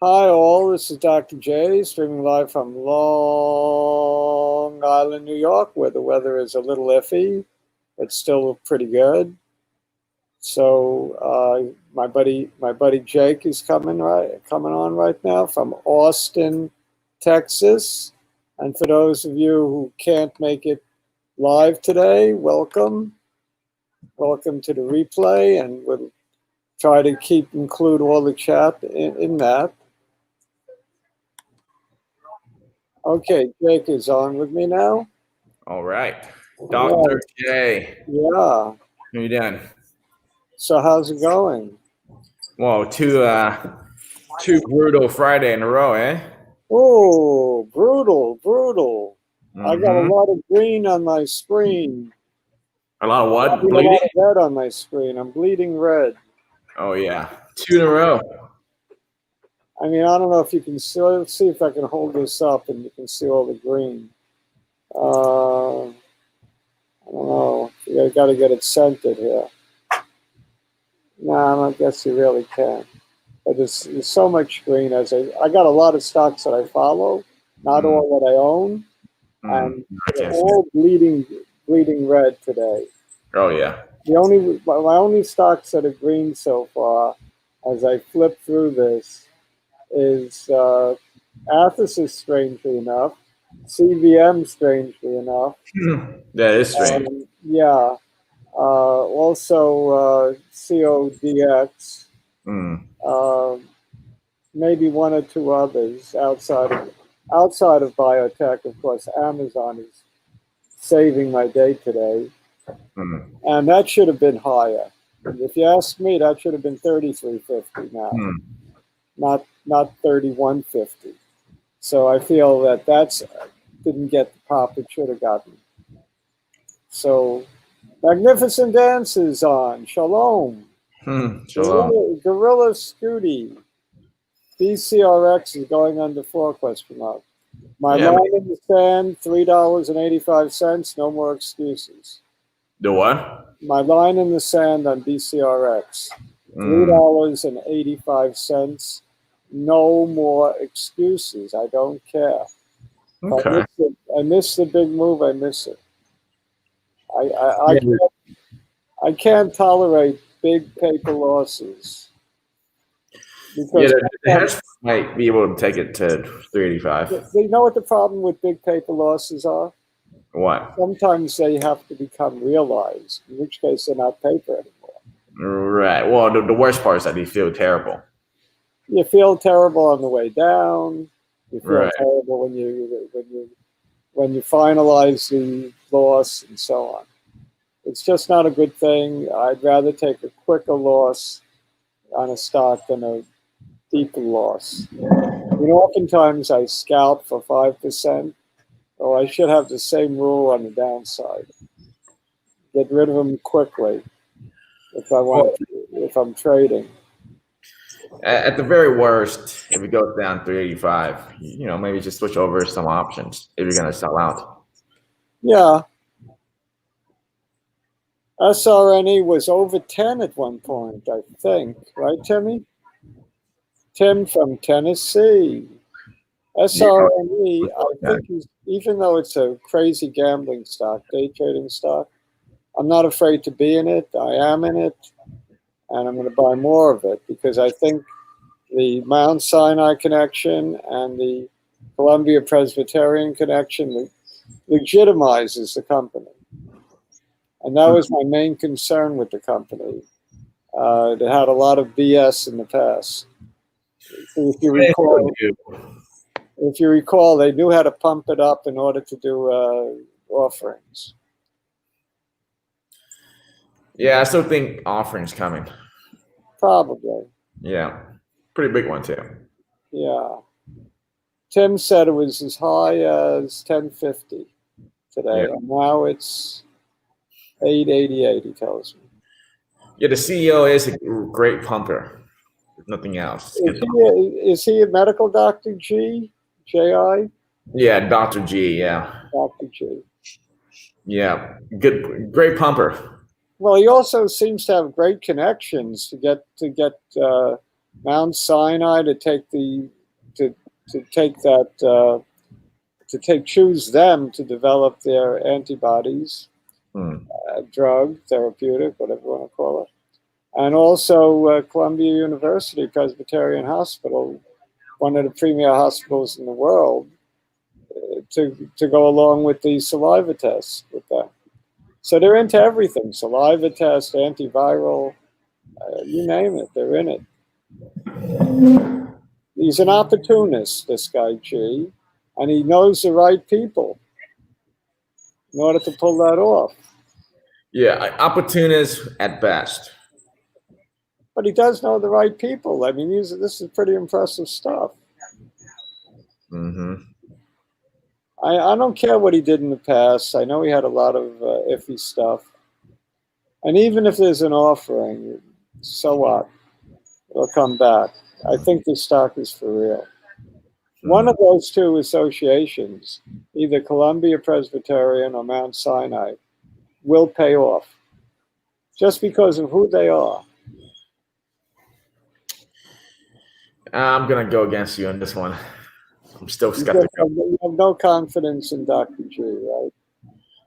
Hi all, this is Dr. J, streaming live from Long Island, New York, where the weather is a little iffy, but still pretty good. So my buddy Jake is coming on right now from Austin, Texas. And for those of you who can't make it live today, welcome. Welcome to the replay, and we'll try to include all the chat in that. Okay, Jake is on with me now. All right. Dr. J. Yeah. How you doing? So how's it going? Whoa, two brutal Friday in a row, eh? Oh, brutal. I got a Mm-hmm. lot of green on my screen. A lot of what? A Bleeding? lot of red on my screen. I'm bleeding red. Oh, yeah. Two in a row. I mean, I don't know if you can see. Let's see if I can hold this up and you can see all the green. I don't know. You got to get it centered here. No, I guess you really can. But there's so much green. I got a lot of stocks that I follow, not all that I own, and they're all bleeding red today. Oh yeah. My only stocks that are green so far, as I flip through this, is athx, strangely enough, CVM, strangely enough. That is strange. Yeah. Also CODX. Maybe one or two others outside of Biotech. Of course, Amazon is saving my day today, and that should have been higher. If you ask me, that should have been 33.50 now, not 31.50. So I feel that didn't get the pop it should have gotten. So Magnificent Dances on. Shalom. Shalom. Gorilla Scooty. BCRX is going under 4 question mark. My line in the sand, $3.85. No more excuses. The what? My line in the sand on BCRX, $3.85. No more excuses. I don't care. Okay. I miss the big move. I miss it. I can't tolerate big paper losses. Because the hedge might be able to take it to 385. You know what the problem with big paper losses are? What? Sometimes they have to become realized, in which case they're not paper anymore. Right. Well, the worst part is that you feel terrible. You feel terrible on the way down. You feel terrible when you finalize the loss and so on. It's just not a good thing. I'd rather take a quicker loss on a stock than a deeper loss. Oftentimes I scalp for 5%. Oh, I should have the same rule on the downside. Get rid of them quickly if I'm trading. At the very worst, if it goes down 385, maybe just switch over some options if you're going to sell out. Yeah. SRNE was over 10 at one point, I think. Right, Timmy? Tim from Tennessee. SRNE, I think even though it's a crazy gambling stock, day trading stock, I'm not afraid to be in it. I am in it, and I'm going to buy more of it because I think the Mount Sinai connection and the Columbia Presbyterian connection legitimizes the company. And that was my main concern with the company. It had a lot of BS in the past. If you recall, they knew how to pump it up in order to do offerings. Yeah, I still think offerings coming. Probably. Yeah, pretty big one too. Yeah. Tim said it was as high as 1050 today, and now it's 888. He tells me. Yeah, the CEO is a great pumper. If nothing else. Is he a medical doctor? J.I.? Yeah, Dr. G. Yeah. Dr. G. Yeah, great pumper. Well, he also seems to have great connections to get Mount Sinai to take choose them to develop their antibodies, drug, therapeutic, whatever you want to call it. And also Columbia University Presbyterian Hospital, one of the premier hospitals in the world, to go along with the saliva tests with them. So they're into everything, saliva test, antiviral, you name it, they're in it. He's an opportunist, this guy G, and he knows the right people in order to pull that off. Yeah, opportunist at best. But he does know the right people. I mean, this is pretty impressive stuff. Mm-hmm. I don't care what he did in the past. I know he had a lot of iffy stuff. And even if there's an offering, so what? It'll come back. I think this stock is for real. One of those two associations, either Columbia Presbyterian or Mount Sinai, will pay off just because of who they are. I'm going to go against you on this one. I'm still skeptical. You have no confidence in Dr. G, right?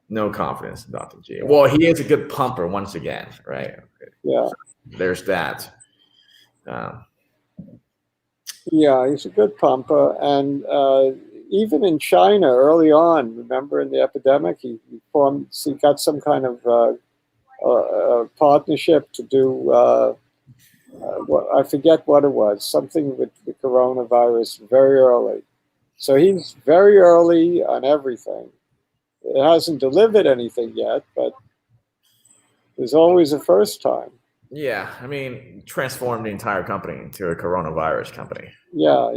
No confidence in Dr. G. Well, he is a good pumper once again, right? Yeah. There's that. Yeah, he's a good pumper. And even in China early on, remember in the epidemic, he got some kind of partnership to do, I forget what it was, something with the coronavirus very early. So he's very early on everything. It hasn't delivered anything yet, but there's always a first time. Yeah, I mean, transformed the entire company into a coronavirus company. Yeah.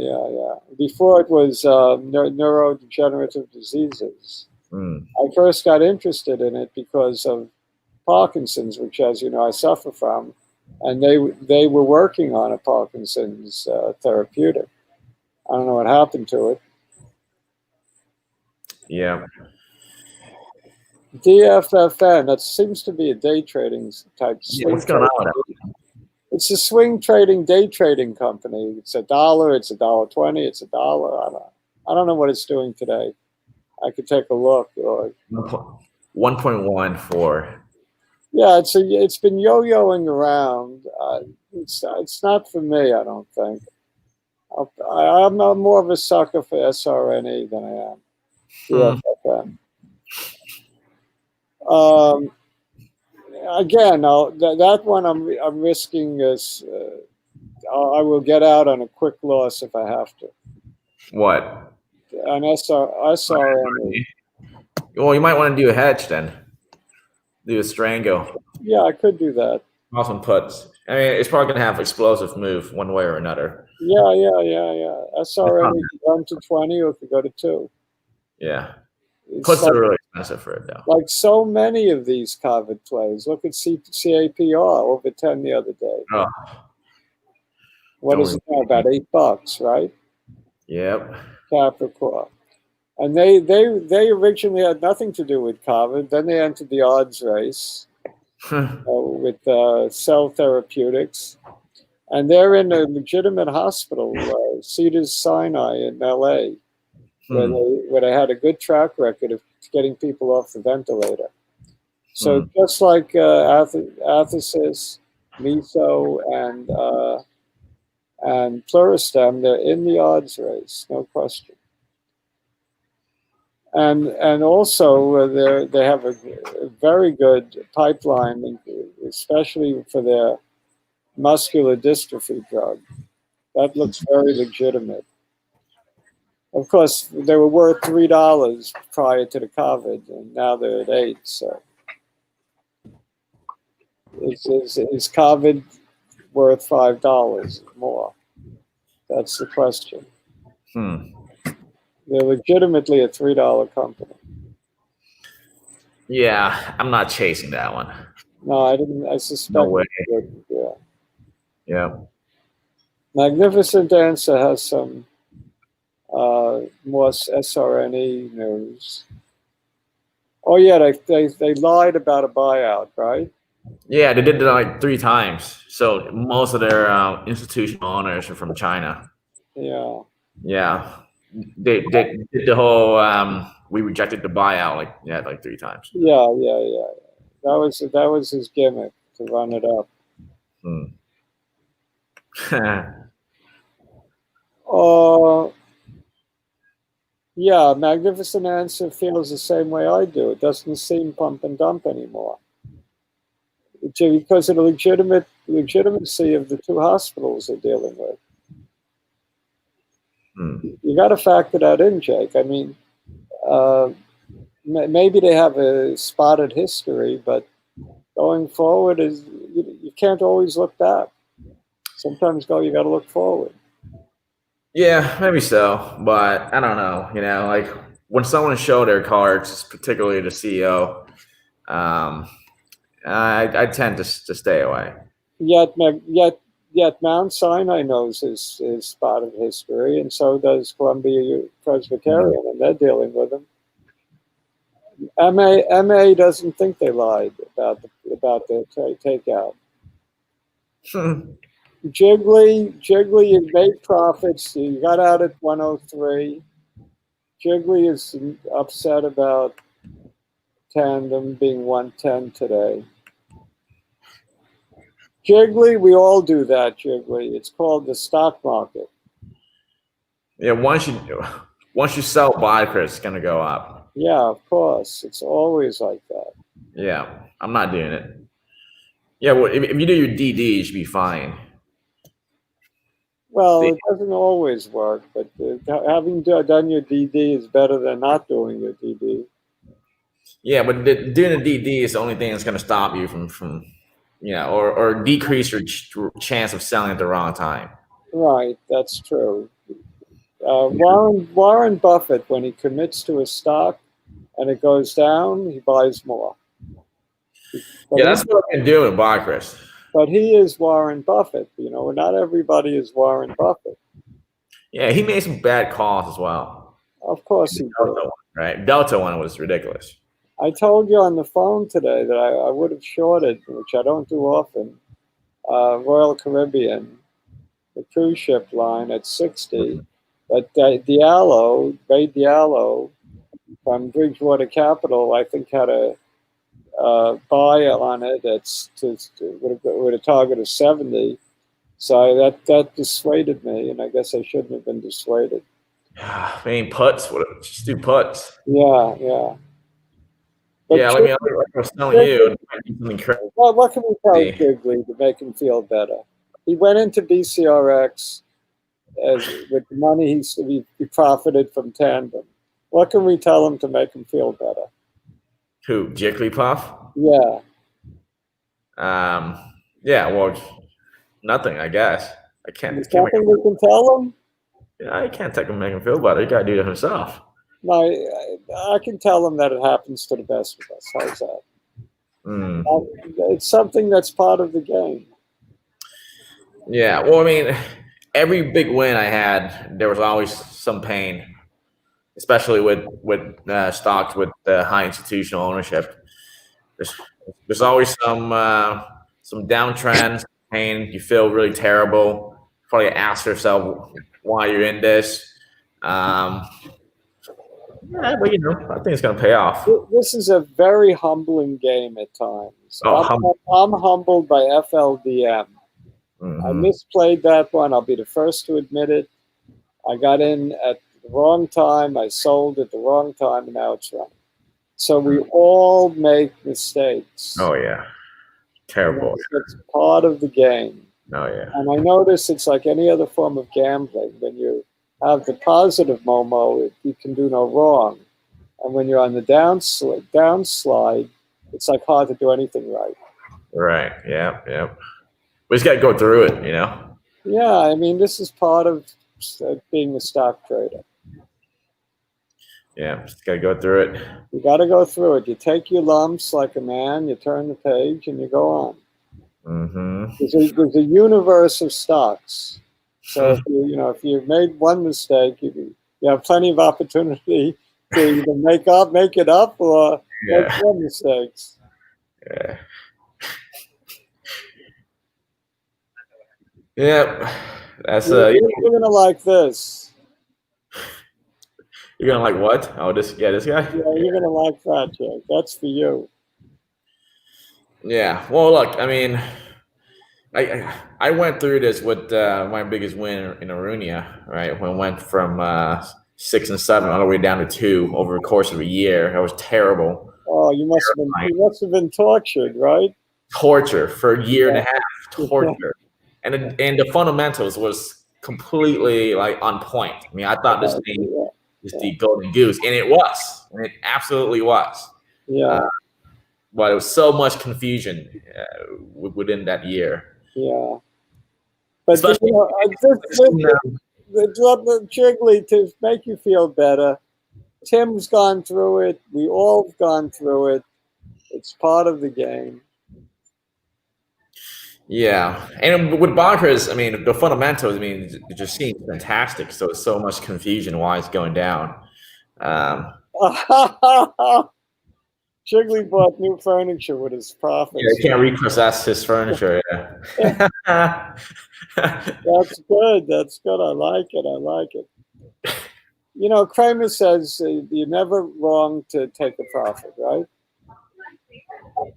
Before it was neurodegenerative diseases. I first got interested in it because of Parkinson's, which, as you know, I suffer from, and they were working on a Parkinson's therapeutic. I don't know what happened to it. Yeah. DFFN, that seems to be a day trading type. Yeah, what's going on with that? It's a swing trading, day trading company. It's $1, it's $1.20, it's $1. I don't know what it's doing today. I could take a look. Or 1.14. Yeah, it's been yo-yoing around. It's not for me, I don't think. I'm more of a sucker for SRNE than I am DFFN. Again, that one I'm risking is I will get out on a quick loss if I have to. What? An SRNE. Well, you might want to do a hedge then. Do a strangle. Yeah, I could do that. Awesome puts. I mean, it's probably going to have explosive move one way or another. Yeah. SRNE could run to 20 or could go to 2. Yeah. Puts are really expensive for it, though. Like so many of these COVID plays. Look at CAPR over 10 the other day. Oh. What is it now? About $8, right? Yep. Capr. And they originally had nothing to do with COVID. Then they entered the odds race with cell therapeutics. And they're in a legitimate hospital, Cedars-Sinai in LA, where they had a good track record of getting people off the ventilator. So just like athx, meso, and Pluristem, they're in the odds race, no question. And also they have a very good pipeline, especially for their muscular dystrophy drug. That looks very legitimate. Of course, they were worth $3 prior to the COVID, and now they're at $8. So, is COVID worth $5 more? That's the question. They're legitimately a $3 company. Yeah, I'm not chasing that one. No, I didn't. I suspect. No way. Yeah. Magnificent Answer has some more SRNE news. Oh yeah, they lied about a buyout, right? Yeah, they did it like 3 times. So most of their institutional owners are from China. Yeah. Yeah, they did the whole we rejected the buyout like 3 times. Yeah, yeah, yeah. That was his gimmick to run it up. Hmm. Yeah, Magnificent Answer feels the same way I do. It doesn't seem pump and dump anymore. Because of the legitimacy of the two hospitals they're dealing with. You got to factor that in, Jake. I mean, uh, maybe they have a spotted history, but going forward is you can't always look back. Sometimes you got to look forward. Yeah, maybe so, but I don't know. Like when someone show their cards, particularly the CEO, I tend to stay away. Yet Mount Sinai knows his spotted history, and so does Columbia Presbyterian, and they're dealing with him. MA doesn't think they lied about the takeout. Jiggly, you made profits. You got out at 103. Jiggly is upset about Tandem being 110 today. Jiggly, we all do that, Jiggly. It's called the stock market. Yeah, once you sell bicrx, it's gonna go up. Yeah, of course. It's always like that. Yeah, I'm not doing it. Yeah, well, if you do your DD, you should be fine. Well, it doesn't always work, but having done your DD is better than not doing your DD. Yeah, but doing the DD is the only thing that's going to stop you from or decrease your chance of selling at the wrong time. Right, that's true. Warren Buffett, when he commits to a stock and it goes down, he buys more. Yeah, that's what I've been doing with bicrx. But he is Warren Buffett. Not everybody is Warren Buffett. Yeah, he made some bad calls as well. Of course he did. Right, Delta one was ridiculous. I told you on the phone today that I would have shorted, which I don't do often, Royal Caribbean, the cruise ship line at 60. But Ray Diallo from Bridgewater Capital, I think had a buy on it with a target of 70. So that dissuaded me, and I guess I shouldn't have been dissuaded. I mean, puts. Just do puts. Yeah, yeah. But yeah, like I was telling you, what can we tell Jiggly to make him feel better? He went into BCRX with the money he profited from Tandem. What can we tell him to make him feel better? Who, Jigglypuff? Yeah. Yeah, well, nothing, I guess. I can't. There's nothing we can tell him? Yeah, I can't make him feel better. He got to do it himself. No, I can tell him that it happens to the best of us. How's that? It's something that's part of the game. Yeah, well, I mean, every big win I had, there was always some pain, especially with stocks with high institutional ownership. There's always some downtrends, pain. You feel really terrible. Probably ask yourself why you're in this. Yeah, but I think it's going to pay off. This is a very humbling game at times. I'm humbled by FLDM. I misplayed that one. I'll be the first to admit it. I got in at the wrong time. I sold at the wrong time, and now it's running. So we all make mistakes. Oh, yeah. Terrible. It's part of the game. Oh, yeah. And I notice it's like any other form of gambling. When you have the positive Momo, you can do no wrong. And when you're on the downslide, it's like hard to do anything right. Right. Yeah. Yeah. We just got to go through it, Yeah. I mean, this is part of being a stock trader. Yeah. Just got to go through it. You got to go through it. You take your lumps like a man, you turn the page, and you go on. There's a universe of stocks. So if you made one mistake, you have plenty of opportunity to either make it up or make more mistakes. Yeah. Yeah, that's You're gonna like this. You're gonna like what? Oh, this guy. Yeah, you're gonna like that, Jake. That's for you. Yeah. Well, look. I mean, I went through this with my biggest win in Arunia, right? When I went from 6 and 7 all the way down to 2 over the course of a year. That was terrible. Oh, you must have been tortured, right? Torture for a year and a half. Yeah. Torture, and the fundamentals was completely like on point. I mean, I thought this thing is the golden goose, and it was, and it absolutely was. Yeah. But it was so much confusion within that year. Yeah. But the Jiggly, to make you feel better, Tim's gone through it. We all have gone through it. It's part of the game. Yeah, and with Bacr's, I mean, the fundamentals, I mean, it just seems fantastic. So it's so much confusion why it's going down. Jiggly bought new furniture with his profits. Yeah, he can't repossess his furniture. Yeah. That's good. That's good. I like it. I like it. You know, Kramer says you're never wrong to take a profit, right?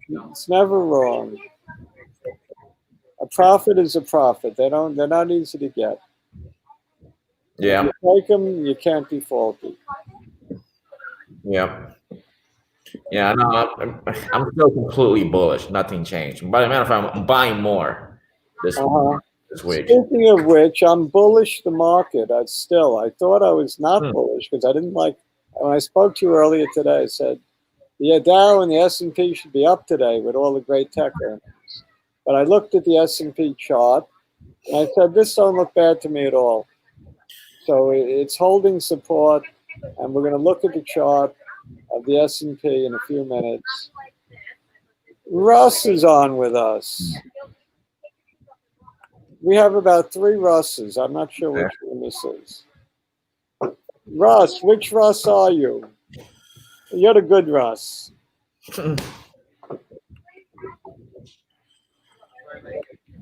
It's never wrong. A profit is a profit. They're not easy to get. Yeah. If you take them, you can't be faulty. Yeah. Yeah, no, I'm still completely bullish. Nothing changed. By the matter of fact, I'm buying more this week. Speaking of which, I'm bullish the market. I thought I was not bullish because I didn't like, when I spoke to you earlier today, I said, the Dow and the S&P should be up today with all the great tech earnings. But I looked at the S&P chart, and I said, this don't look bad to me at all. So it's holding support, and we're going to look at the chart of the S&P in a few minutes. Russ is on with us. We have about 3 Russes. I'm not sure which one this is. Russ, which Russ are you? You're the good Russ.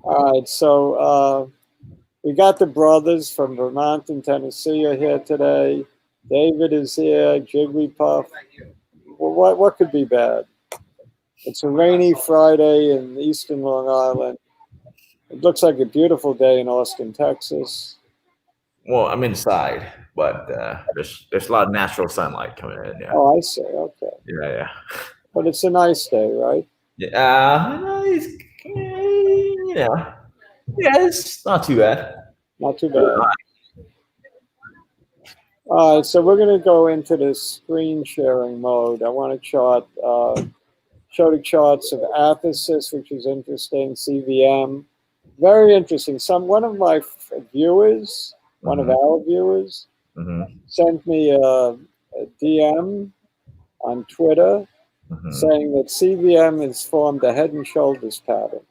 All right, so we got the brothers from Vermont and Tennessee are here today. David is here, Jigglypuff. Well, what could be bad? It's a rainy Friday in eastern Long Island. It looks like a beautiful day in Austin, Texas. Well, I'm inside, but there's a lot of natural sunlight coming in. Yeah. Oh, I see. Okay. Yeah. But it's a nice day, right? Yeah. It's not too bad. Not too bad. All right, so we're going to go into the screen sharing mode. I want to show the charts of athx, which is interesting, CVM. Very interesting. One of my viewers, one of our viewers, sent me a DM on Twitter saying that CVM has formed a head and shoulders pattern.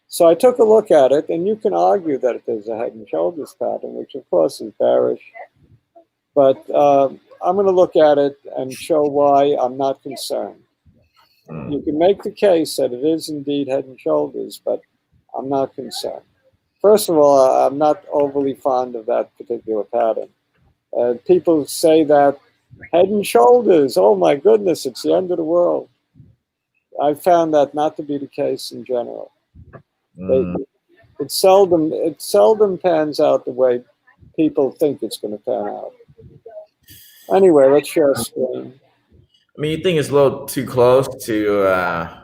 So I took a look at it, and you can argue that there's a head and shoulders pattern, which of course is bearish. But I'm going to look at it and show why I'm not concerned. You can make the case that it is indeed head and shoulders, but I'm not concerned. First of all, I'm not overly fond of that particular pattern. People say that head and shoulders, oh my goodness, it's the end of the world. I found that not to be the case in general. It seldom pans out the way people think it's going to pan out. Anyway, let's share a screen. I mean, you think it's a little too close to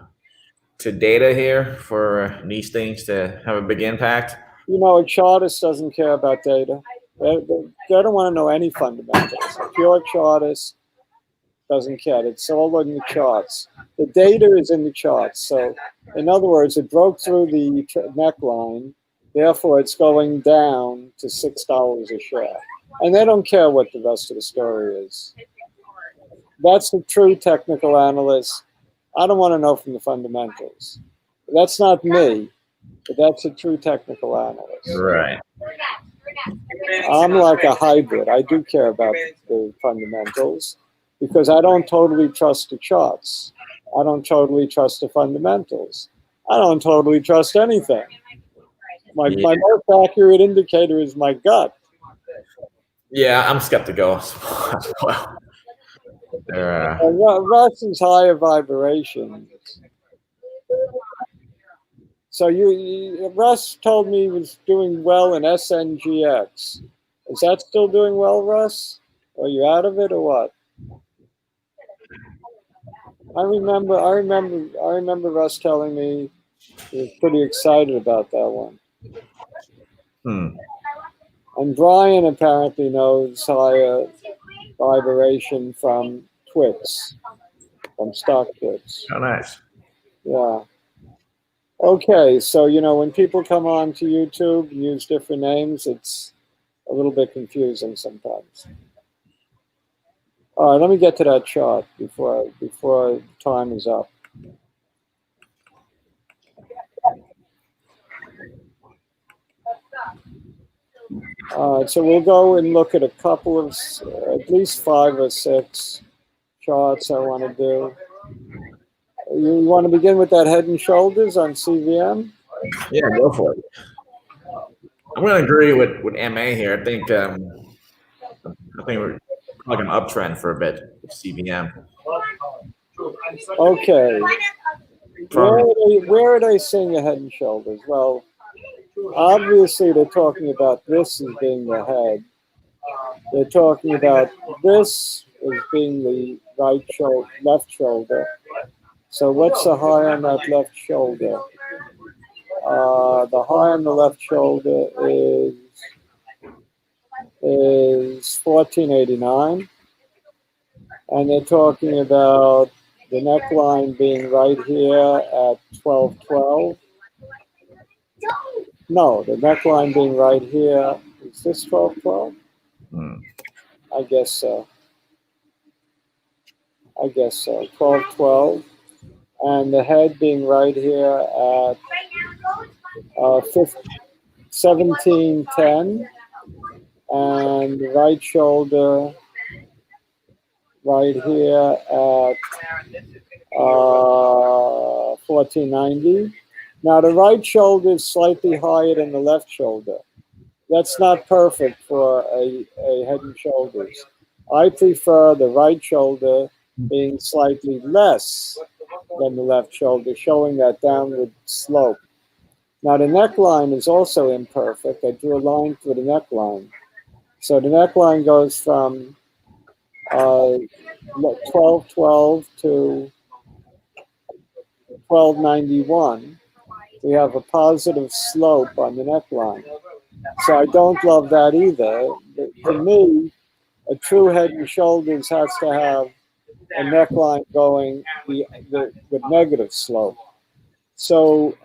data here for these things to have a big impact? You know, a chartist doesn't care about data. They don't want to know any fundamentals. A pure chartist doesn't care. It's all in the charts. The data is in the charts. So, in other words, it broke through the neckline. Therefore, it's going down to $6 a share. And they don't care what the rest of the story is. That's the true technical analyst. I don't want to know from the fundamentals. That's not me, but that's a true technical analyst. Right. I'm like a hybrid. I do care about the fundamentals because I don't totally trust the charts. I don't totally trust the fundamentals. I don't totally trust anything. My Yeah. most accurate indicator is my gut. Yeah, I'm skeptical as well. Russ is higher vibrations. So Russ told me he was doing well in SNGX. Is that still doing well, Russ? Are you out of it or what? I remember Russ telling me he was pretty excited about that one. And Brian apparently knows higher vibration from Twits, from stock Twits. Oh, nice. Yeah. Okay, so when people come on to YouTube, use different names, it's a little bit confusing sometimes. All right, let me get to that chart before time is up. All right, so we'll go and look at a couple of, at least 5 or 6 charts I want to do. You want to begin with that head and shoulders on CVM? Yeah, go for it. I'm going to agree with MA here. I think we're like an uptrend for a bit with CVM. Okay. Where are they seeing the head and shoulders? Well, obviously they're talking about this as being the head. They're talking about this as being the right shoulder, left shoulder. So what's the high on that left shoulder? The high on the left shoulder is 1489. And they're talking about the neckline being right here at 1212. No, the neckline being right here. Is this 1212? I guess so. 1212. And the head being right here at 1710. And the right shoulder right here at 1490. Now the right shoulder is slightly higher than the left shoulder. That's not perfect for a head and shoulders. I prefer the right shoulder being slightly less than the left shoulder, showing that downward slope. Now the neckline is also imperfect. I drew a line through the neckline. So the neckline goes from 1212 to 1291. We have a positive slope on the neckline. So I don't love that either. To me, a true head and shoulders has to have a neckline going with negative slope. So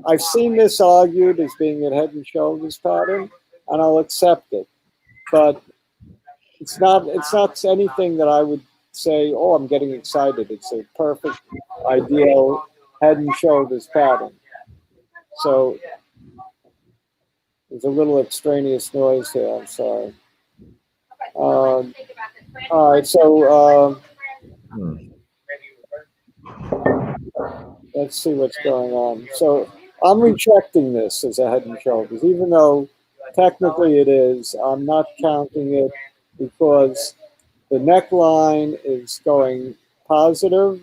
I've seen this argued as being a head and shoulders pattern, and I'll accept it. But it's not anything that I would say, oh, I'm getting excited. It's a perfect, ideal head and shoulders pattern. So there's a little extraneous noise here. I'm sorry. All right, so let's see what's going on. So I'm rejecting this as a head and shoulders, even though technically it is. I'm not counting it because the neckline is going positive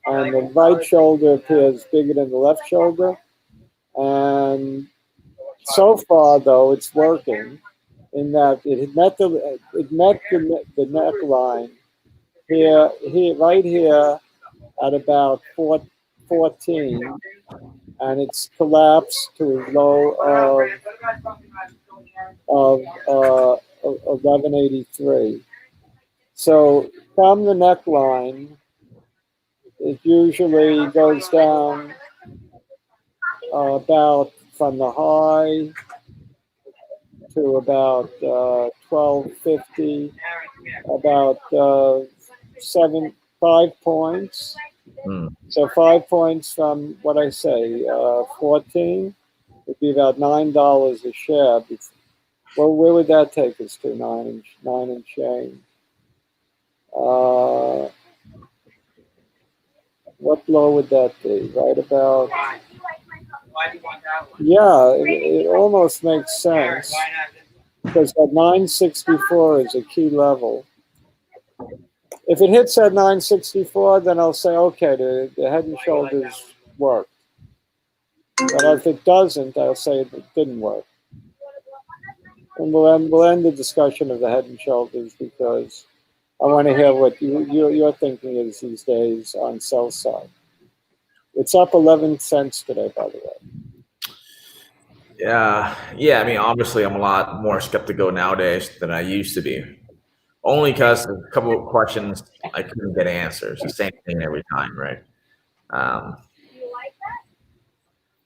and the right shoulder appears bigger than the left shoulder. And so far, though, it's working in that it met the neckline here, right here at about 14, and it's collapsed to a low of 1183. So from the neckline, it usually goes down about from the high to about 1250, about 5 points. So 5 points from what I say, 14 would be about $9 a share. Well, where would that take us to? 9 and change. What low would that be? Right about Yeah, it almost makes sense because that 964 is a key level. If it hits at 964, then I'll say, okay, the head and shoulders work. But if it doesn't, I'll say it didn't work. And we'll end the discussion of the head and shoulders because I want to hear what your thinking is these days on sell side. It's up 11 cents today, by the way. Yeah. I mean, obviously, I'm a lot more skeptical nowadays than I used to be. Only because a couple of questions I couldn't get answers. The same thing every time, right?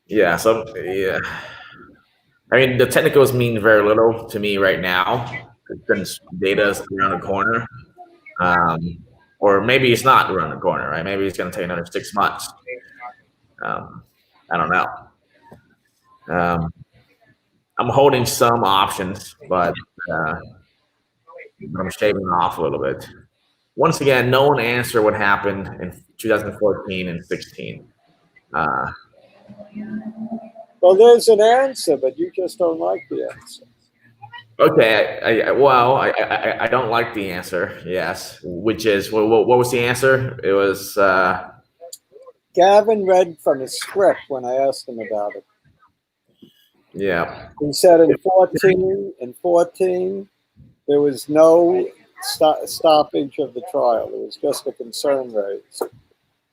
Yeah. So yeah. I mean, the technicals mean very little to me right now since data is around the corner. Or maybe it's not around the corner, right? Maybe it's going to take another 6 months. I don't know. I'm holding some options, but I'm shaving off a little bit. Once again, no one answered what happened in 2014 and 16. Well, there's an answer, but you just don't like the answer. Okay, I don't like the answer. Yes, which is what was the answer? It was Gavin read from a script when I asked him about it. Yeah. He said in 14, there was no stoppage of the trial. It was just a concern raised,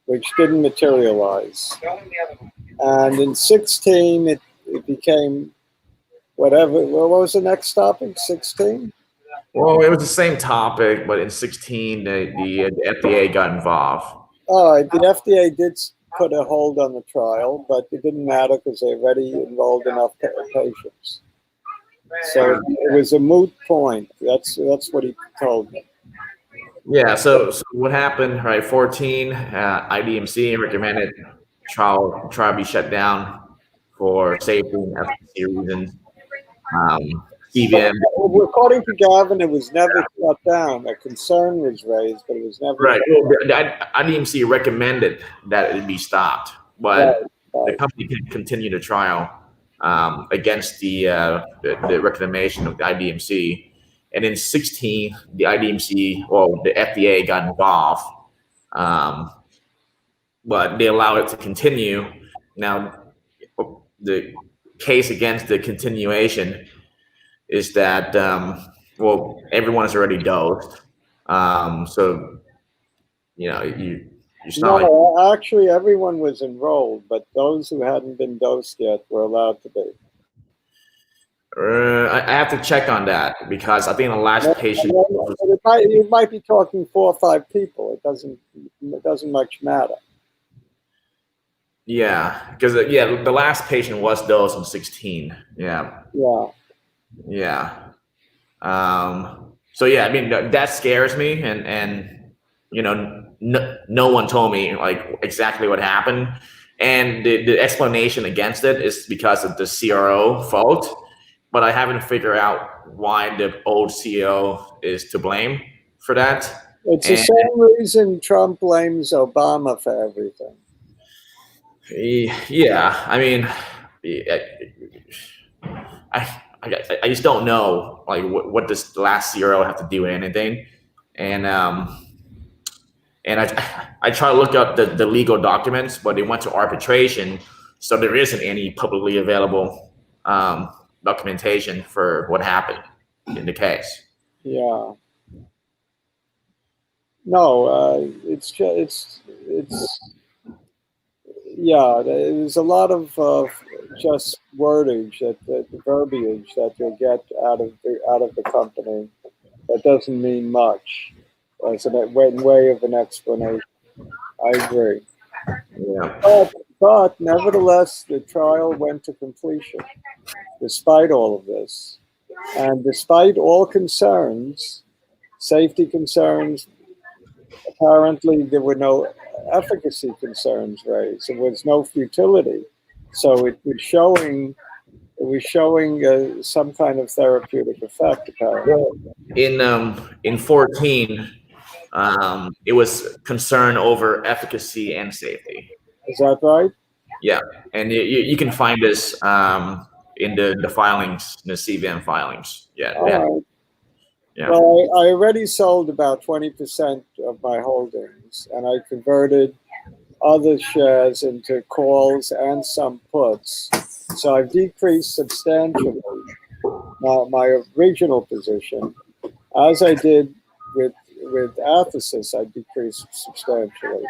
which didn't materialize. And in 16, it became whatever. What was the next topic? 16? Well, it was the same topic, but in 16, the FDA got involved. All right, the FDA did put a hold on the trial, but it didn't matter because they already enrolled enough patients. So it was a moot point. That's what he told me. Yeah. So what happened? Right. 14. IDMC recommended trial be shut down for safety and efficacy reasons. CVM. According to Gavin, it was never shut down. A concern was raised, but it was never right. Well, the IDMC recommended that it be stopped, but the company can continue the trial against the recommendation of the IDMC. And in 16, the IDMC, well, the FDA got involved, but they allow it to continue. Now, the case against the continuation is that, well, everyone is already dosed. So, actually, everyone was enrolled, but those who hadn't been dosed yet were allowed to be. I have to check on that because I think the last patient. You might be talking 4 or 5 people. It doesn't much matter. Yeah, because the last patient was dosed in 16. Yeah. So yeah, I mean that scares me, and no one told me like exactly what happened, and the explanation against it is because of the CRO fault. But I haven't figured out why the old CEO is to blame for that. It's the same reason Trump blames Obama for everything. Yeah, I mean, I just don't know like what this last CRO have to do with anything, and I try to look up the legal documents, but they went to arbitration, so there isn't any publicly available documentation for what happened in the case. Yeah. No, it's yeah. There's a lot of just wordage the verbiage that you'll get out of the company that doesn't mean much as a way of an explanation. I agree. Yeah. But nevertheless, the trial went to completion, despite all of this, and despite all concerns, safety concerns. Apparently, there were no efficacy concerns raised. There was no futility, so it was showing some kind of therapeutic effect. Apparently, in 14, it was concern over efficacy and safety. Is that right? Yeah, and you can find this in the filings, the CVM filings. Yeah, All right. yeah. Well, I already sold about 20% of my holdings, and I converted other shares into calls and some puts. So I've decreased substantially my original position, as I did with athx. I decreased substantially.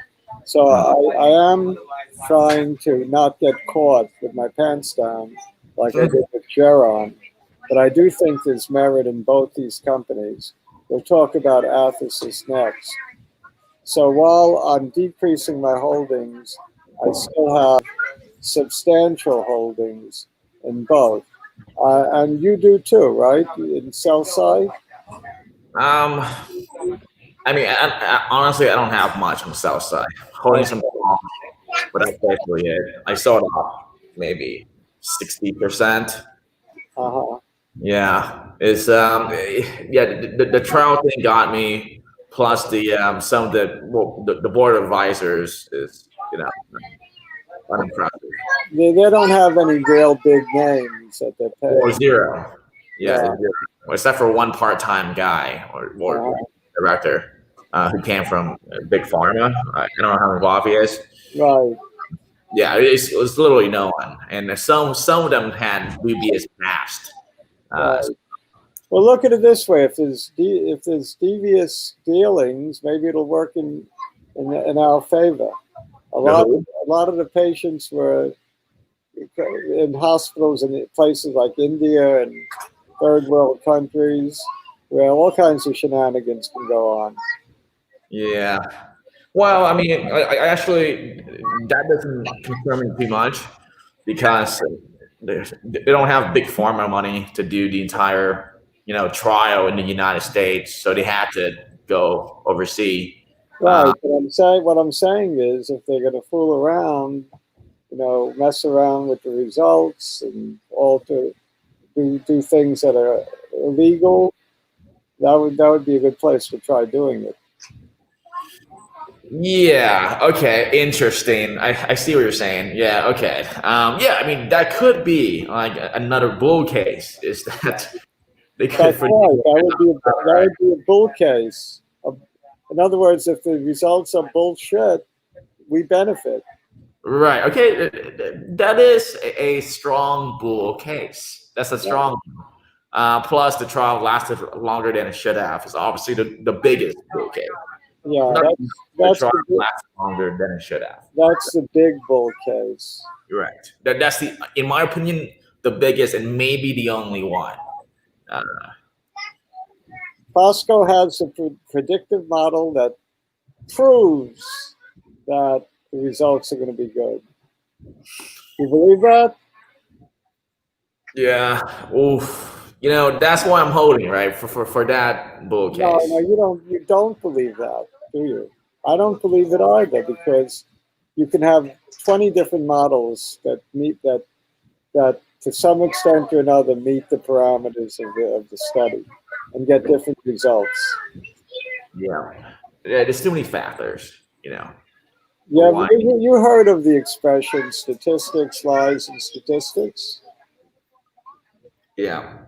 So I am trying to not get caught with my pants down like I did with Geron. But I do think there's merit in both these companies. We'll talk about athx next. So while I'm decreasing my holdings, I still have substantial holdings in both. And you do too, right? In sell side? I mean, honestly, I don't have much on the south side. Holding some calls, but that's basically it. I sold off maybe 60%. Uh-huh. Yeah, it's yeah. The trial thing got me. Plus the some of the board of advisors is unimpressive. They don't have any real big names that they're Or paying. zero. Yeah, Yeah. zero. Except for one part-time guy or director who came from big pharma. I don't know how involved he is. Right. Yeah, it was literally no one, and some of them had dubious past. Right. Well, look at it this way: if there's devious dealings, maybe it'll work in our favor. A lot of the patients were in hospitals in places like India and third world countries, where all kinds of shenanigans can go on. Yeah. Well, I mean, I actually that doesn't concern me too much because they don't have big pharma money to do the entire trial in the United States, so they had to go overseas. Right. But what I'm saying is, if they're going to fool around, mess around with the results and do things that are illegal, that would be a good place to try doing it. Yeah. Okay. Interesting. I see what you're saying. Yeah. Okay. Yeah. I mean, that could be like another bull case. Is that they could? That's right. That would be a bull case. In other words, if the results are bullshit, we benefit. Right. Okay. That is a strong bull case. That's a strong. Plus, the trial lasted longer than it should have. It's obviously the biggest bull case. Yeah, that's the trial lasted longer than it should have. That's the big bull case. You're right. That's in my opinion, the biggest and maybe the only one. Costco has a predictive model that proves that the results are going to be good. You believe that? Yeah. Oof. That's why I'm holding, right? For that bull case. No, you don't believe that, do you? I don't believe it either, because you can have 20 different models that meet that to some extent or another meet the parameters of the study and get different results. Yeah. There's too many factors, Yeah, but you heard of the expression statistics lies in statistics? Yeah.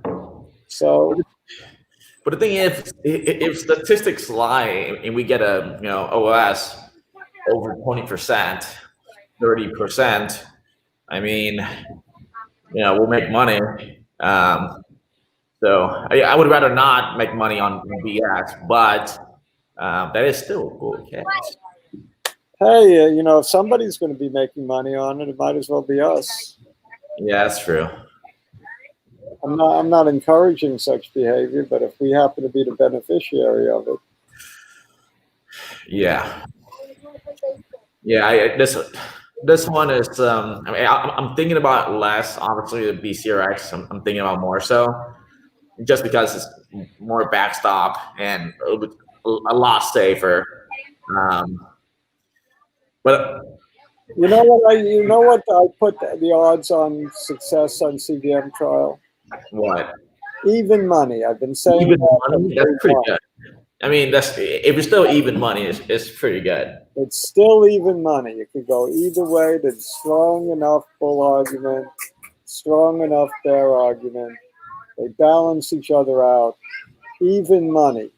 So, but the thing is, if statistics lie and we get a OS over 20%, 30%, I mean, we'll make money. So I would rather not make money on BX, but that is still a bull case. Hey, if somebody's going to be making money on it, it might as well be us. Yeah, that's true. I'm not encouraging such behavior, but if we happen to be the beneficiary of it. Yeah. Yeah, this one is I mean, I'm thinking about less, obviously, the bcrx. I'm thinking about more so, just because it's more backstop and a lot safer. But you know what I put the odds on success on CVM trial? What? Even money. I've been saying even money. That's pretty good. I mean, if it's still even money, it's pretty good. It's still even money. It could go either way. There's strong enough bull argument, strong enough bear argument. They balance each other out. Even money.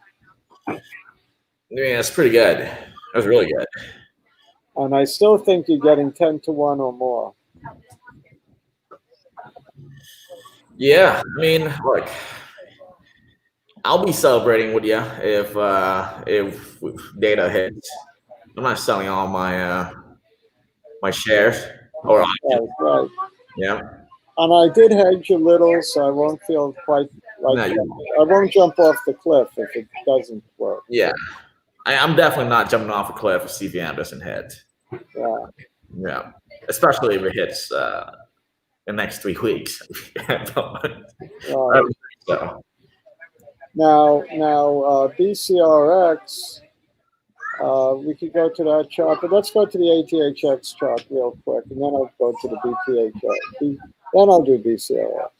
Yeah, that's pretty good. That was really good. And I still think you're getting 10 to 1 or more. Yeah, I mean, look, I'll be celebrating with you if data hits. I'm not selling all my my shares or options. Right. Yeah. And I did hedge a little, so I won't feel quite like No, I won't jump off the cliff if it doesn't work. yeah. I'm definitely not jumping off a cliff if CVM doesn't hit. Yeah. Yeah. Especially if it hits the next 3 weeks. So. Now, BCRX, we could go to that chart, but let's go to the ATHX chart real quick, and then I'll go to the BTHX. Then I'll do BCRX.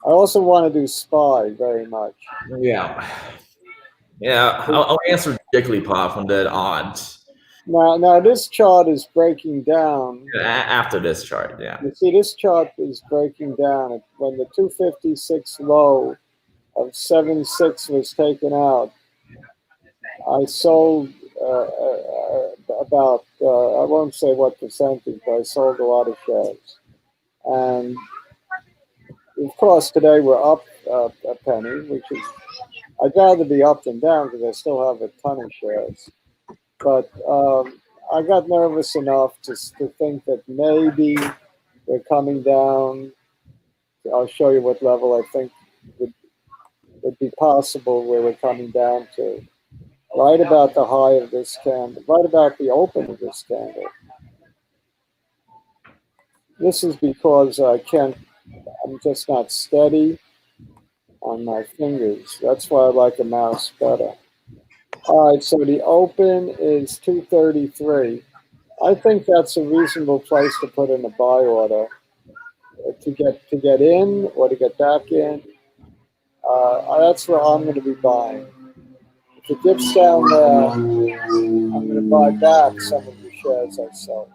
I also want to do SPY very much. Yeah. Yeah. I'll answer Jigglypuff on the odds. Now this chart is breaking down. After this chart, yeah. You see, this chart is breaking down. When the 256 low of 7.6 was taken out, I sold about, I won't say what percentage, but I sold a lot of shares. And of course, today we're up a penny, which is, I'd rather be up than down because I still have a ton of shares. But I got nervous enough to think that maybe we're coming down. I'll show you what level I think would be possible where we're coming down to. Right about the high of this candle, right about the open of this candle. This is because I'm just not steady on my fingers. That's why I like a mouse better. All right, so the open is 233. I think that's a reasonable place to put in a buy order to get in or to get back in. That's where I'm going to be buying. If it dips down there, I'm going to buy back some of the shares I sold.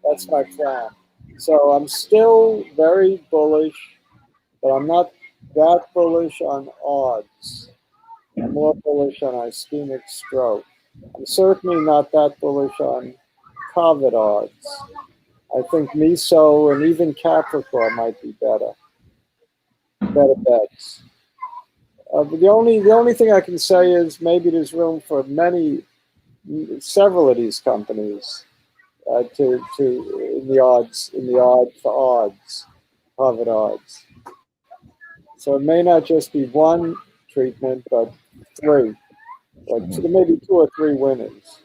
That's my plan. So I'm still very bullish, but I'm not that bullish on odds. I'm more bullish on ischemic stroke. I'm certainly not that bullish on COVID odds. I think MISO and even Capricorn might be better bets. But the only thing I can say is maybe there's room for several of these companies to in the odds for odds, COVID odds. So it may not just be one treatment, but three, or maybe 2 or 3 winners.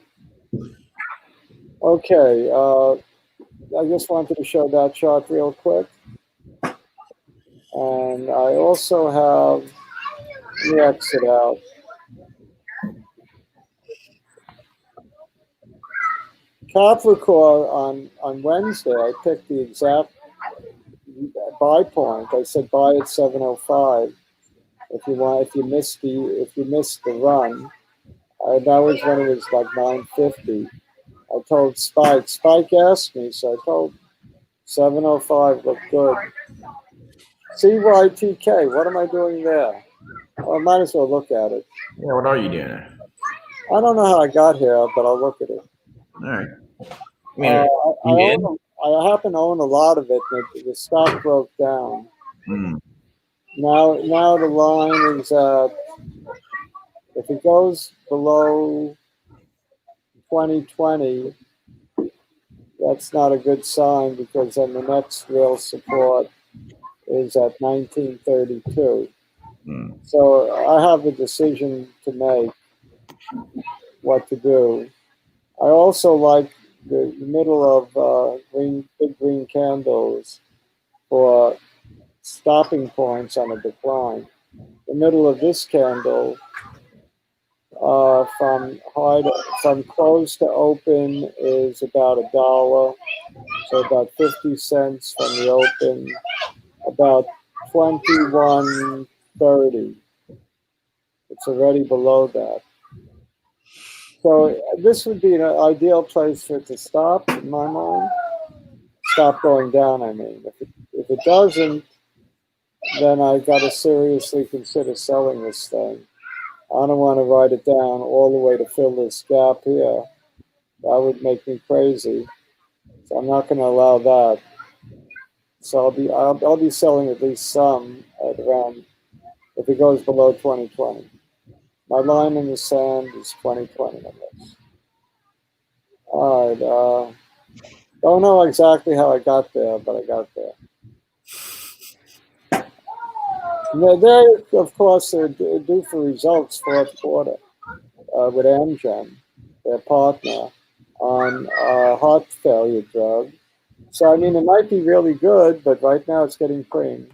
Okay, I just wanted to show that chart real quick. And I also have, let me exit out. Capricorn on Wednesday, I picked the exact buy point. I said buy at 705. If you missed the run, that was when it was like 950. I told Spike. Spike asked me, so I told 705 looked good. CYTK, what am I doing there? Well, I might as well look at it. Yeah, what are you doing there? I don't know how I got here, but I'll look at it. All right. I happen to own a lot of it, and the stock broke down. Now the line is if it goes below 2020, that's not a good sign because then the next real support is at 1932. So I have a decision to make what to do. I also like the middle of big green candles for stopping points on a decline. The middle of this candle from close to open is about $1, so about 50 cents from the open, about 21.30. It's already below that. So this would be an ideal place for it to stop, in my mind. Stop going down, I mean. If it doesn't, then I got to seriously consider selling this thing. I don't want to write it down all the way to fill this gap here. That would make me crazy. So I'm not going to allow that. So I'll be selling at least some at around, if it goes below 2020. My line in the sand is 2020, I guess. All right. Don't know exactly how I got there, but I got there. They're, of course, they're due for results fourth quarter with Amgen, their partner, on heart failure drug. So, I mean, it might be really good, but right now it's getting creamed,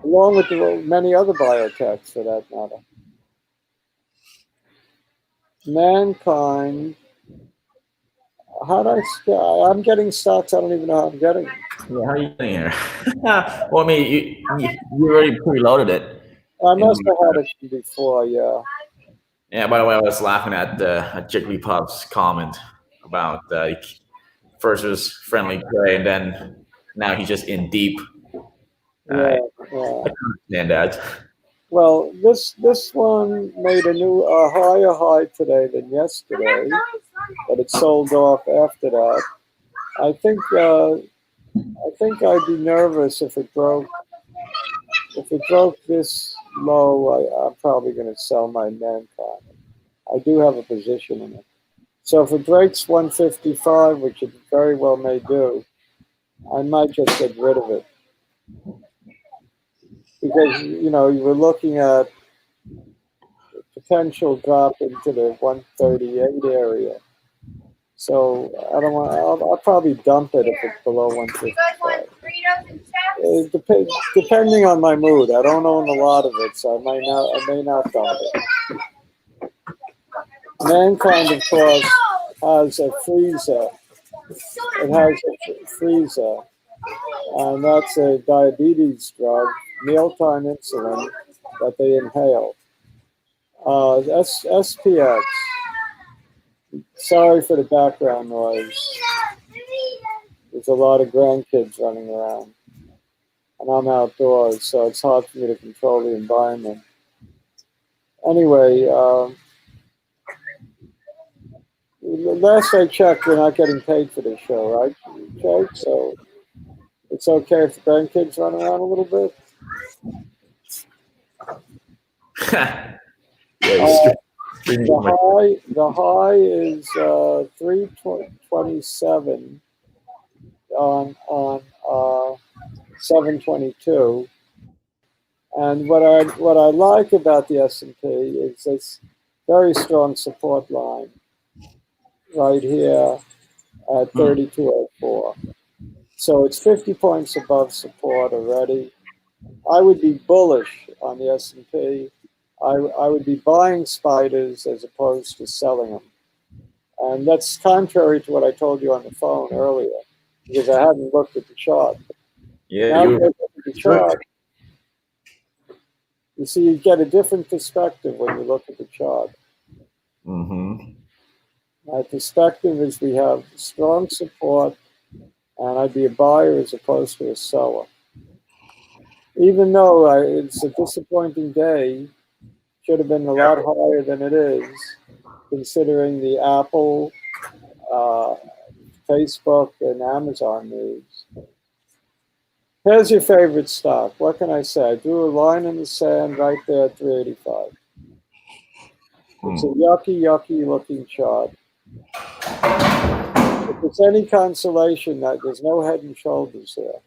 along with many other biotechs for that matter. Mankind. I'm getting stocks. I don't even know how I'm getting them. Yeah, how are you getting here? Well, I mean, you already preloaded it. I must have had it before, yeah. Yeah, by the way, I was laughing at Jigglypuff's comment about first was friendly prey, and then now he's just in deep. Yeah. I can understand that. Well, this one made a new higher high today than yesterday, but it sold off after that. I think I'd be nervous if it broke. If it broke this low, I'm probably going to sell my Mankind. I do have a position in it. So if it breaks 155, which it very well may do, I might just get rid of it. Because, you know, you were looking at potential drop into the 138 area. So I don't want. I'll probably dump it if it's below 155. Depending on my mood. I don't own a lot of it, so I may not dump it. Mankind, of course, has a freezer. It has a freezer, and that's a diabetes drug, mealtime insulin that they inhale. SPX. Sorry for the background noise. There's a lot of grandkids running around. And I'm outdoors, so it's hard for me to control the environment. Anyway, last I checked, we're not getting paid for this show, right, Jake? So it's okay if the grandkids run around a little bit? The high is 327 on 722, and what I like about the S&P is this very strong support line right here at 3204. So it's 50 points above support already. I would be bullish on the S&P. I would be buying spiders as opposed to selling them. And that's contrary to what I told you on the phone earlier, because I hadn't looked at the chart. Yeah, now you look at the chart. You see, you get a different perspective when you look at the chart. Mm-hmm. My perspective is we have strong support, and I'd be a buyer as opposed to a seller. Even though it's a disappointing day, should have been a lot higher than it is, considering the Apple, Facebook, and Amazon news. Here's your favorite stock. What can I say? I drew a line in the sand right there at 385. It's a yucky looking chart. If it's any consolation, that there's no head and shoulders there.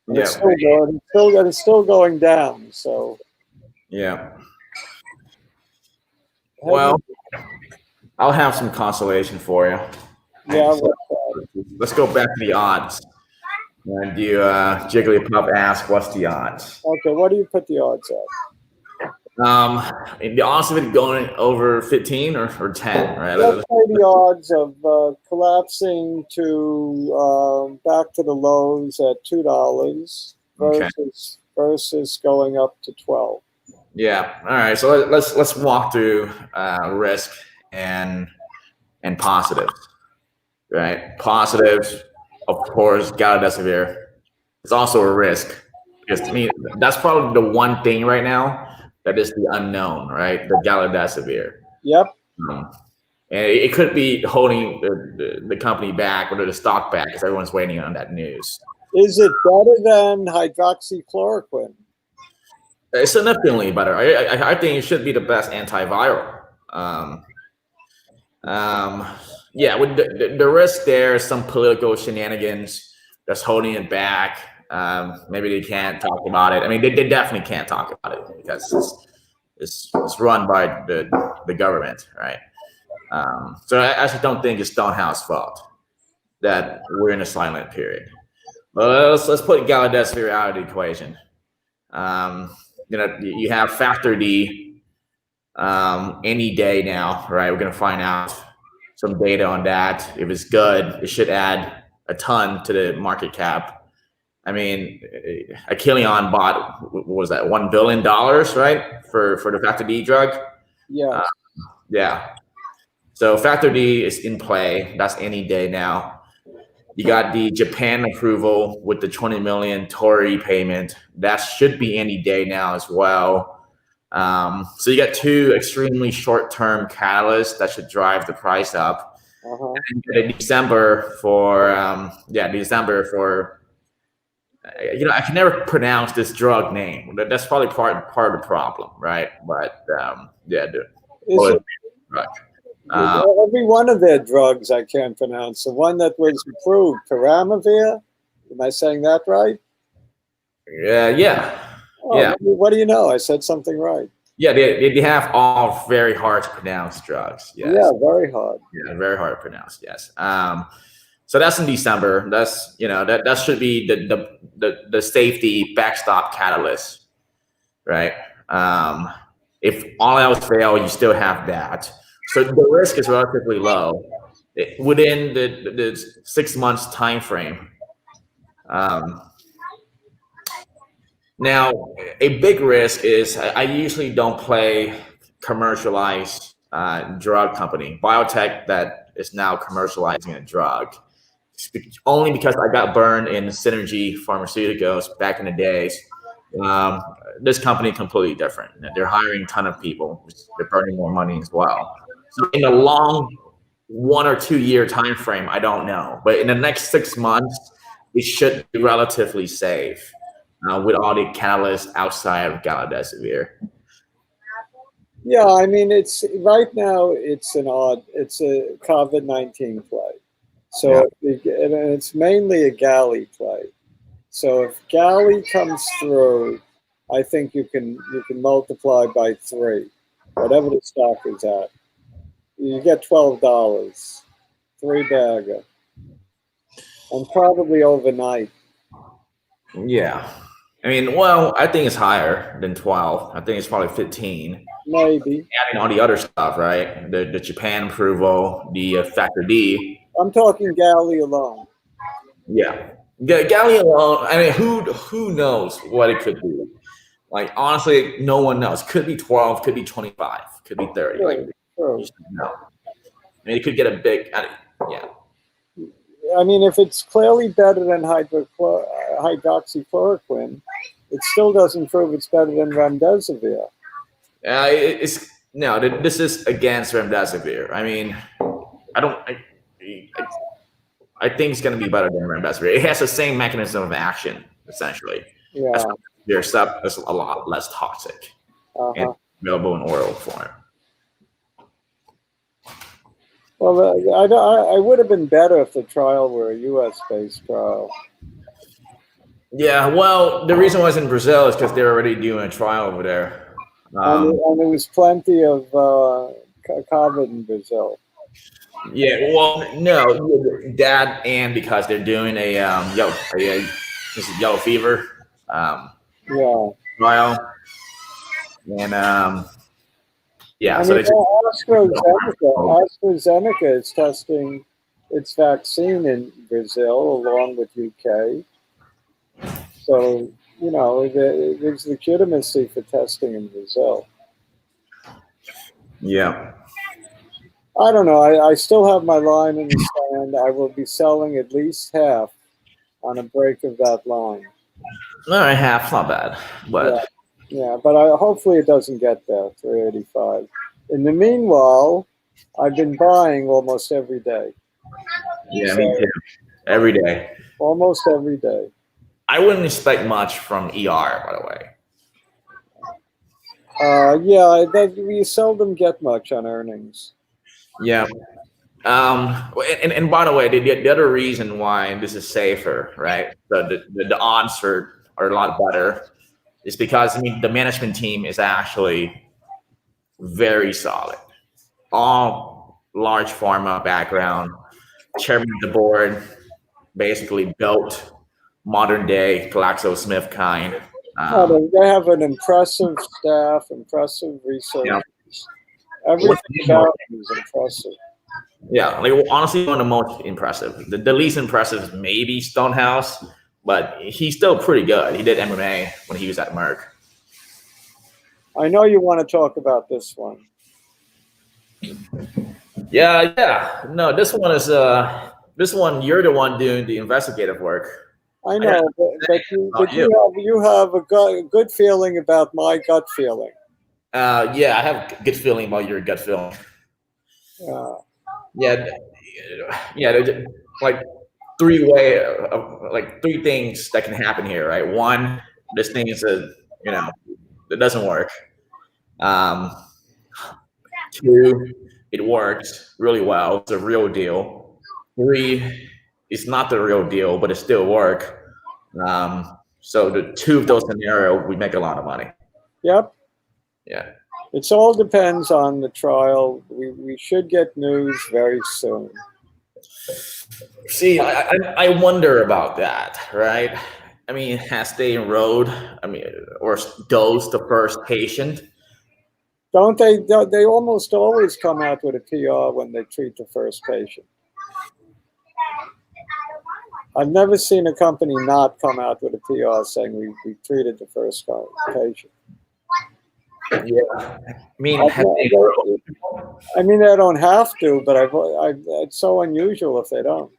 And Yeah, it's still going down. So yeah. Well, I'll have some consolation for you. Yeah. So, let's go back to the odds. And you, Jigglypuff asked, "What's the odds?" Okay, what do you put the odds at? The odds of it going over 15 or 10, right? Let's say the odds of collapsing to back to the lows at $2 versus going up to 12. Yeah. All right. So let's walk through risk and positives. Right. Positives, of course, galidesivir. It's also a risk because to me that's probably the one thing right now that is the unknown. Right. The galidesivir. Yep. And it could be holding the company back or the stock back because everyone's waiting on that news. Is it better than hydroxychloroquine? It's significantly better. I think it should be the best antiviral. Yeah, with the risk there is some political shenanigans that's holding it back. Maybe they can't talk about it. I mean, they definitely can't talk about it because it's run by the government, right? So I actually don't think it's Stonehouse fault that we're in a silent period. But let's put galidesivir out of the equation. You have factor D any day now, right? We're going to find out some data on that. If it's good, it should add a ton to the market cap. I mean, Achillion bought, what was that, $1 billion, right? For the factor D drug? Yeah. Yeah. So factor D is in play. That's any day now. You got the Japan approval with the 20 million Torii payment. That should be any day now as well. So you got two extremely short-term catalysts that should drive the price up. And in December for I can never pronounce this drug name. That's probably part of the problem, right? But every one of their drugs I can't pronounce. The one that was approved, Paramavir. Am I saying that right? Yeah. What do you know? I said something right. Yeah, they have all very hard to pronounce drugs. Yes. Yeah, very hard. Yeah, very hard to pronounce. Yes. So that's in December. That's that should be the safety backstop catalyst, right? If all else fail, you still have that. So the risk is relatively low within the 6 months time frame. Now, a big risk is I usually don't play commercialized drug company. Biotech that is now commercializing a drug. Only because I got burned in Synergy Pharmaceuticals back in the days. This company completely different. They're hiring a ton of people. They're burning more money as well. So in a long 1 or 2 year time frame, I don't know. But in the next 6 months, it should be relatively safe with all the catalysts outside of galidesivir. Yeah, I mean, it's right now. It's a COVID-19 play. So it's mainly a galley play. So if galley comes through, I think you can multiply by 3, whatever the stock is at. You get $12, 3-bagger, and probably overnight. Yeah, I mean, well, I think it's higher than 12. I think it's probably 15. Maybe adding all the other stuff, right? The Japan approval, the factor D. I'm talking galley alone. Yeah, galley alone. I mean, who knows what it could be? Like, honestly, no one knows. Could be 12, could be 25, could be 30. Like, you should know. I mean, it could get a big. Yeah. I mean, if it's clearly better than hydroxychloroquine, it still doesn't prove it's better than remdesivir. This is against remdesivir. I mean, I think it's going to be better than remdesivir. It has the same mechanism of action, essentially. Yeah. Your stuff is a lot less toxic and available in oral form. Well, I would have been better if the trial were a U.S.-based trial. Yeah, well, the reason why it's in Brazil is because they're already doing a trial over there. And there was plenty of COVID in Brazil. Yeah, well, no, that and because they're doing a yellow fever trial, and I mean, AstraZeneca is testing its vaccine in Brazil along with UK. So you know, there's legitimacy for testing in Brazil. Yeah. I don't know. I still have my line in the sand. I will be selling at least half on a break of that line. All right, half's not bad, but Yeah, but hopefully it doesn't get there, 385. In the meanwhile, I've been buying almost every day. yeah, So, me too. Every day. almost every day. I wouldn't expect much from ER, by the way. Yeah, we seldom get much on earnings. Yeah. And by the way, the other reason why this is safer, right? The odds are a lot better is because I mean the management team is actually very solid. All large pharma background, chairman of the board, basically built modern day GlaxoSmithKline. They have an impressive staff, impressive research. Everything about them is impressive. Yeah, like honestly, one of the most impressive. The least impressive is maybe Stonehouse, but he's still pretty good. He did MMA when he was at Merck. I know you want to talk about this one. Yeah. No, this one is this one you're the one doing the investigative work. I know, but you have a good feeling about my gut feeling. Yeah, I have a good feeling about your gut feeling. Yeah, there's like three things that can happen here, right? One, this thing is it doesn't work. Two, it works really well. It's a real deal. Three, it's not the real deal, but it still work. So the two of those scenarios, we make a lot of money. Yep. Yeah. It all depends on the trial. We should get news very soon. See, I wonder about that, right? I mean, has they enrolled, or dosed the first patient? Don't they? They almost always come out with a PR when they treat the first patient. I've never seen a company not come out with a PR saying we treated the first patient. Yeah, I mean, they don't have to, but it's so unusual if they don't.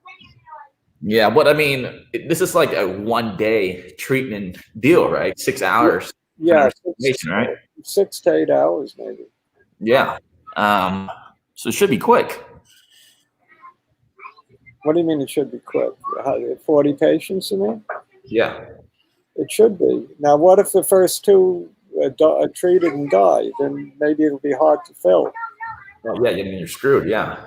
Yeah, but I mean, this is like a 1 day treatment deal, right? 6 hours. Yeah, right? 6 to 8 hours, maybe. Yeah. So it should be quick. What do you mean it should be quick? 40 patients, you mean? Yeah. It should be. Now, what if the first two are treated and die? Then maybe it'll be hard to fill. Well, yeah, you're screwed. Yeah.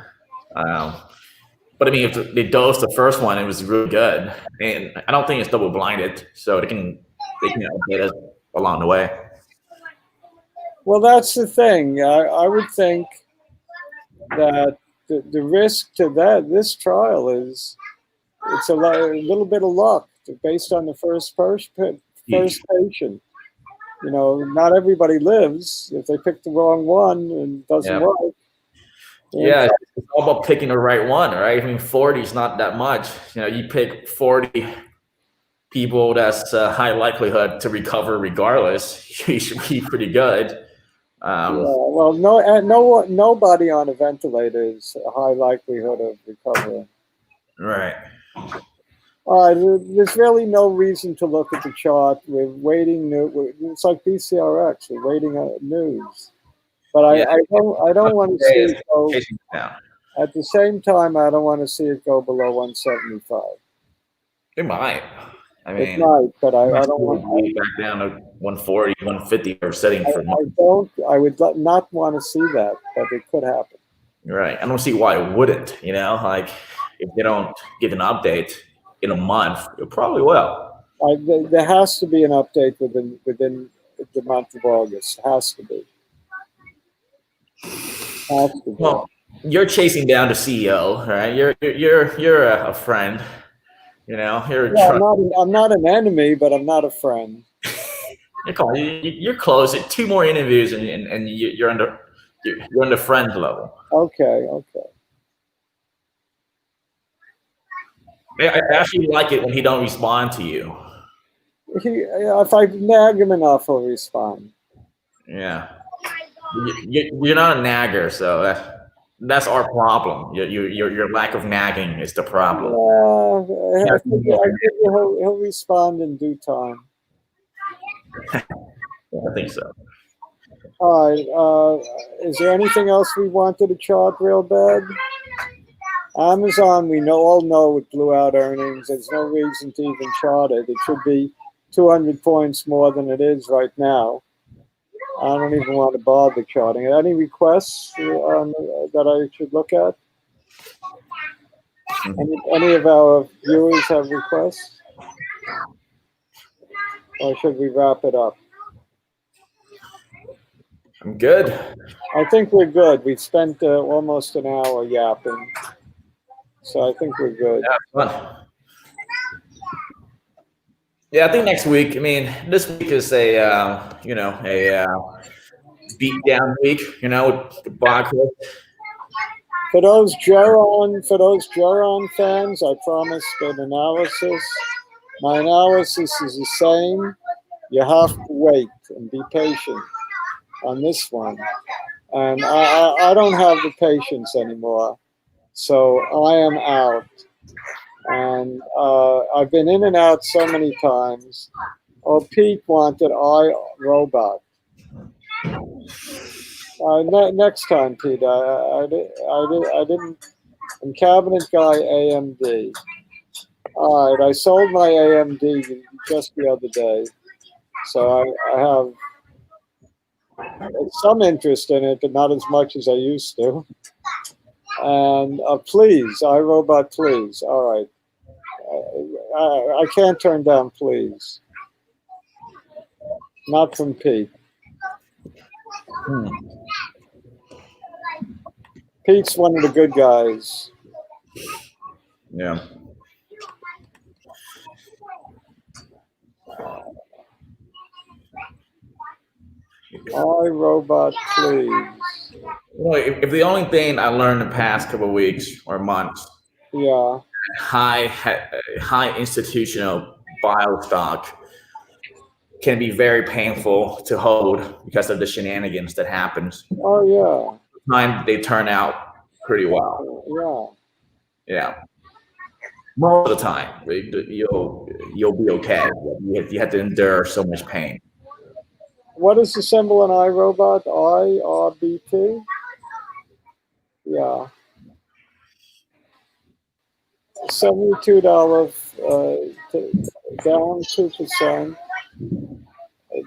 But I mean, if they dosed the first one, it was really good, and I don't think it's double blinded, so they can update us along the way. Well, that's the thing. I would think that the risk to this trial is it's a little bit of luck based on the first patient. You know, not everybody lives. If they pick the wrong one and it doesn't work. Yeah, it's all about picking the right one, right? I mean, 40 is not that much. You pick 40 people, that's a high likelihood to recover regardless. You should be pretty good. Well, nobody on a ventilator is a high likelihood of recovering. Right. There's really no reason to look at the chart. We're waiting. It's like bcrx. We're waiting on news. But I don't want to see it go. At the same time, I don't want to see it go below 175. It might. I mean, it might, but I don't want to back down to 140, 150 or setting for. I would not want to see that, but it could happen. Right. I don't see why it wouldn't. Like if they don't give an update in a month, it probably will. There has to be an update within the month of August. Has to be. Well, you're chasing down the CEO, right? You're a friend. I'm not an enemy, but I'm not a friend. You're close. 2 more interviews, and you're on the friend level. Okay. I actually like it when he don't respond to you. If I nag him enough, he'll respond. Yeah. You're not a nagger, so that's our problem. Your lack of nagging is the problem. Yeah, I think he'll respond in due time. I think so. All right. Is there anything else we wanted to chart real bad? Amazon, we all know it blew out earnings. There's no reason to even chart it. It should be 200 points more than it is right now. I don't even want to bother charting it. Any requests that I should look at? Any of our viewers have requests? Or should we wrap it up? I'm good. I think we're good. We've spent almost an hour yapping. So I think we're good. Yeah, fun. Yeah, I think next week. I mean, this week is a beat down week. With the box. For those Geron fans, I promised an analysis. My analysis is the same. You have to wait and be patient on this one. And I don't have the patience anymore. So I am out. And I've been in and out so many times. Oh, Pete wanted iRobot. Next time, Pete. I didn't. I'm cabinet guy aemd. All right, I sold my aemd just the other day, so I have some interest in it, but not as much as I used to. And please, iRobot, please. All right, I can't turn down please. Not from Pete. Pete's one of the good guys. Yeah. iRobot, please. Well, if the only thing I learned the past couple of weeks or months, Yeah, high institutional bio stock can be very painful to hold because of the shenanigans that happens. Oh yeah. Time they turn out pretty well. Yeah. Yeah. Most of the time, you'll be okay. You have to endure so much pain. What is the symbol in iRobot? IRBT? Yeah. $72 down 2%.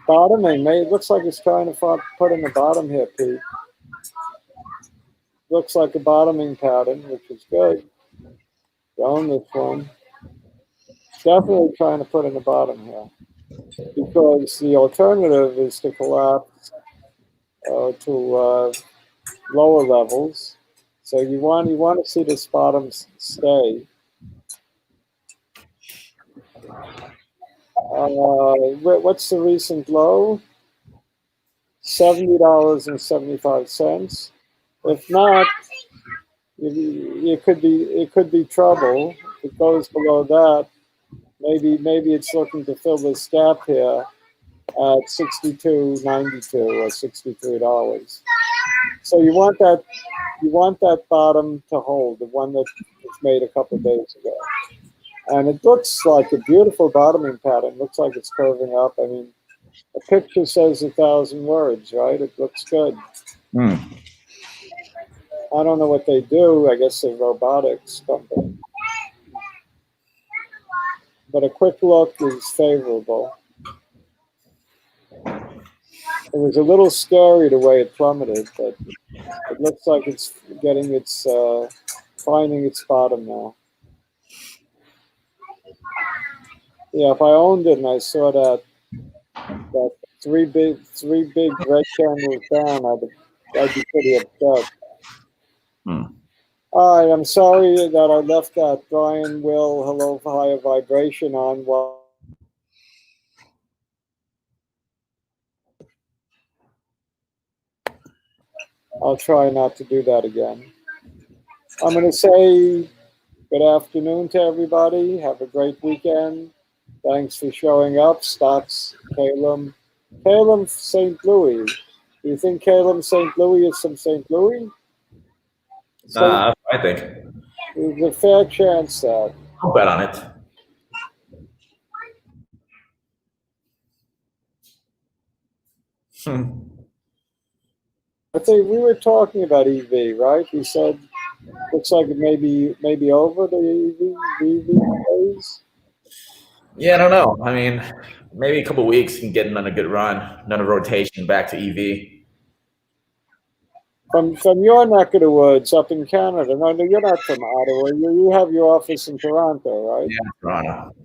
Bottoming, it looks like it's trying to put in the bottom here, Pete. Looks like a bottoming pattern, which is good. Down this one. Definitely trying to put in the bottom here. Because the alternative is to collapse to lower levels. So you want to see this bottom stay. What's the recent low? $70.75. If not, it could be trouble. If it goes below that, maybe it's looking to fill this gap here at $62.92 or $63. So you want that bottom to hold, the one that was made a couple of days ago. And it looks like a beautiful bottoming pattern. Looks like it's curving up. I mean, a picture says 1,000 words, right? It looks good. I don't know what they do. I guess they're robotics company. But a quick look is favorable. It was a little scary the way it plummeted, but it looks like it's getting finding its bottom now. Yeah, if I owned it and I saw that three big red candles down, I'd be pretty upset. All right, I'm sorry that I left that Brian Will Hello Higher Vibration on while I'll try not to do that again. I'm going to say good afternoon to everybody. Have a great weekend. Thanks for showing up, Stocks, Calum. Calum, St. Louis. Do you think Calum, St. Louis is from St. Louis? I think. There's a fair chance that. I'll bet on it. I think we were talking about EV, right? You said looks like it maybe over the EV phase. Yeah, I don't know. I mean, maybe a couple of weeks and getting on a good run, another rotation back to EV. From your neck of the woods up in Canada. No, you're not from Ottawa. You have your office in Toronto, right? Yeah, Toronto.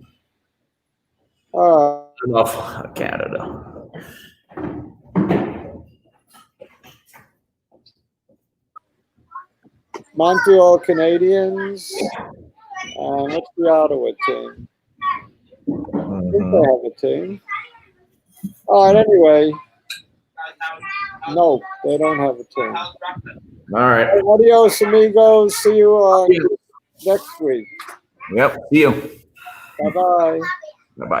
I love Canada. Montreal Canadiens. And what's the Ottawa team? I think they have a team. All right, anyway. No, they don't have a team. All right. Adios, amigos. See you next week. Yep. See you. Bye-bye.